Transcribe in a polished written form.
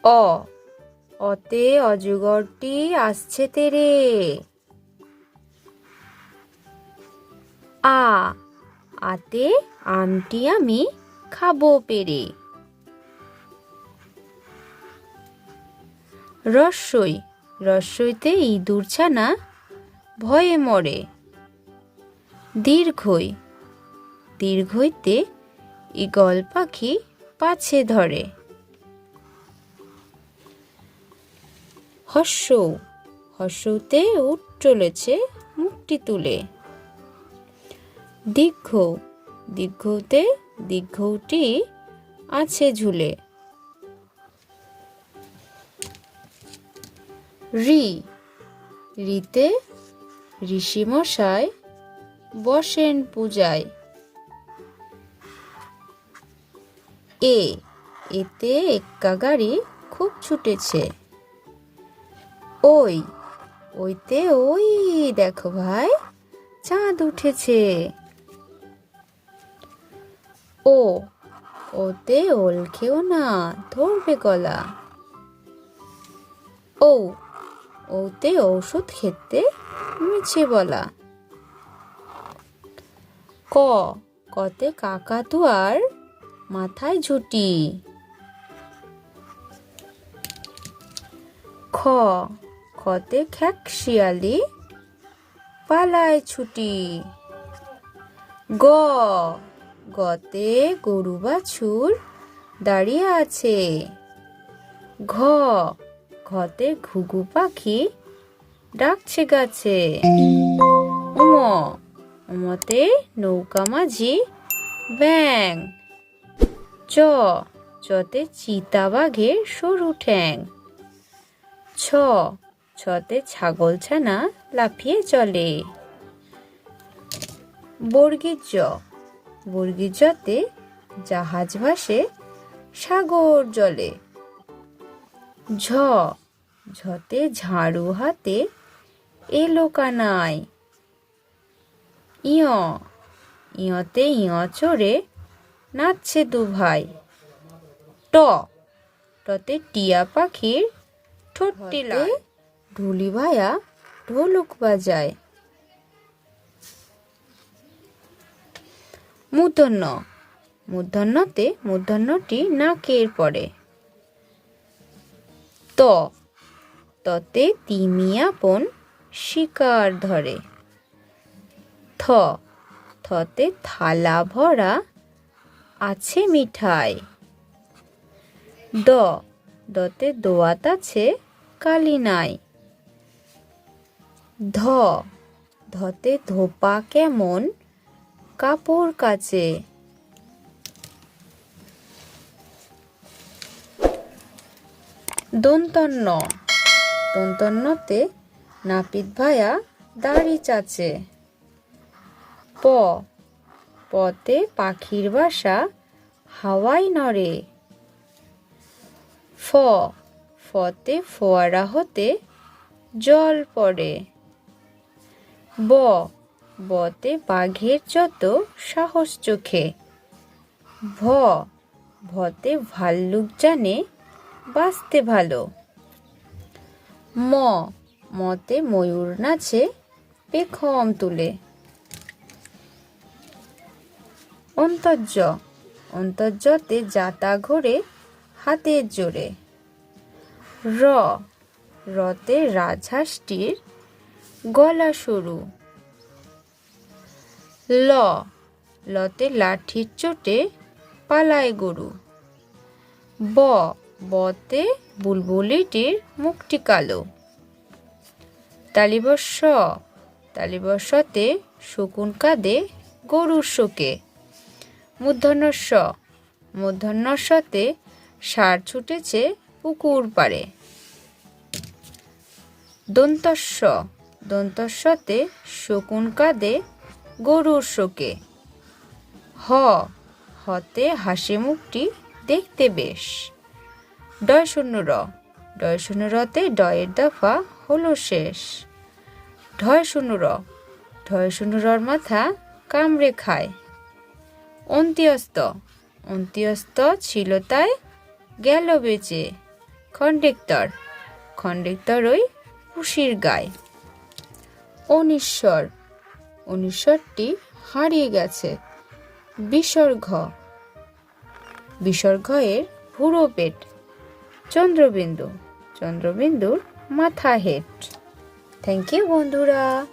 অ, অতে অজগরটি আসছে তেরে। আ, আতে আমটি আমি খাবো পেরে। রস্বই, রস্বইতে ইঁদুর ছানা ভয়ে মরে। দীর্ঘই, দীর্ঘইতে ঈগল পাখি পাছে ধরে। হর্ষৌ, হর্ষৌতে উট চলেছে মুখটি তুলে। দীর্ঘৌ, দীর্ঘৌতে দীর্ঘৌটি আছে ঝুলে। ঋ, ঋতে ঋষিমশাই বসেন পূজায়। এ, এতে এক্কা গাড়ি খুব ছুটেছে। ওই, ওইতে ওই দেখো ভাই চাঁদ উঠেছে। ও, ওতে ওল খেও না ধরবে গলা। ও, ওতে ঔষধ খেতে মিছে বলা। ক, কতে কাকাতুয়ার মাথায় ঝুঁটি। খ, খতে খ্যাক শিয়ালি পালায় ছুটি। গ, গতে গরু বাছুর দাঁড়িয়ে আছে। ঘ, ঘতে ঘুঘু পাখি ডাকছে গাছে। উম, উমতে নৌকা মাঝি ব্যাং। চ, চতে চিতাবাঘের সরু ঠ্যাং। ছ, ছতে ছাগল ছানা লাফিয়ে চলে। বর্গীর জ, বর্গীর জতে জাহাজ ভাসে সাগর জলে। ঝ, ঝতে ঝাড়ু হাতে এলো কানাই। ইয়, ইয়তে ইয় চড়ে নাচছে দু ভাই। ট, টতে টিয়া পাখির ঠোঁটটি লাল। ঢুলি ভায়া ঢোলক বাজায়। মূর্ধন্য, মূর্ধন্যতে মূর্ধন্যটি নাকের পরে। ত, ততে তিমি আপন শিকার ধরে। থ, থতে থালা ভরা আছে মিঠাই। দ, দতে দোয়াত আছে কালি নাই। ধ, ধতে ধোপা কেমন কাপড় কাচে। দন্তন্য, দন্তন্যতে নাপিত ভায়া দাড়ি চাচে। প, পতে পাখির বাসা হাওয়ায় নড়ে। ফ, ফতে ফোয়ারা হতে জল পড়ে। ব, বতে বাঘের যত সাহস চোখে। ভ, ভতে ভাল্লুক জানে বাঁচতে ভালো। ম, মতে ময়ূর নাচে পেখম তুলে। অন্তর্য, অন্তর্যতে যাতা ঘোরে হাতের জোরে। র, রতে রাজহাঁসটির গলা সরু। ল, লতে লাঠির চোটে পালায় গরু। ব, বতে বুলবুলিটির মুখটি কালো। তালিবস্য, তালিবস্যতে শকুন কাঁদে গরুর শোকে। মূর্ধন্যস্য, মূর্ধন্যস্যতে ষাঁড় ছুটেছে পুকুর পাড়ে। দন্তস্য, দন্তস্যতে শকুন কাঁদে গরুর শোকে। হ, হতে হাসি মুখটি দেখতে বেশ। ডয় শূন্য র, ডয় শূন্য রতে ডয়ের দফা হলো শেষ। ঢয় শূন্য র, ঢয় শূন্য রর মাথা কামড়ে খায়। অন্ত্যস্ত, অন্ত্যস্ত ছিল তাই গেল বেঁচে। খন্ডেক্টর, খন্ডেক্টর ওই খুশির গায়। অনিশ্বর, অনিশ্বরটি হারিয়ে গেছে। বিসর্গ, বিসর্গ এর পুরো পেট। চন্দ্রবিন্দু, চন্দ্রবিন্দুর মাথা হেড। থ্যাংক ইউ বন্ধুরা।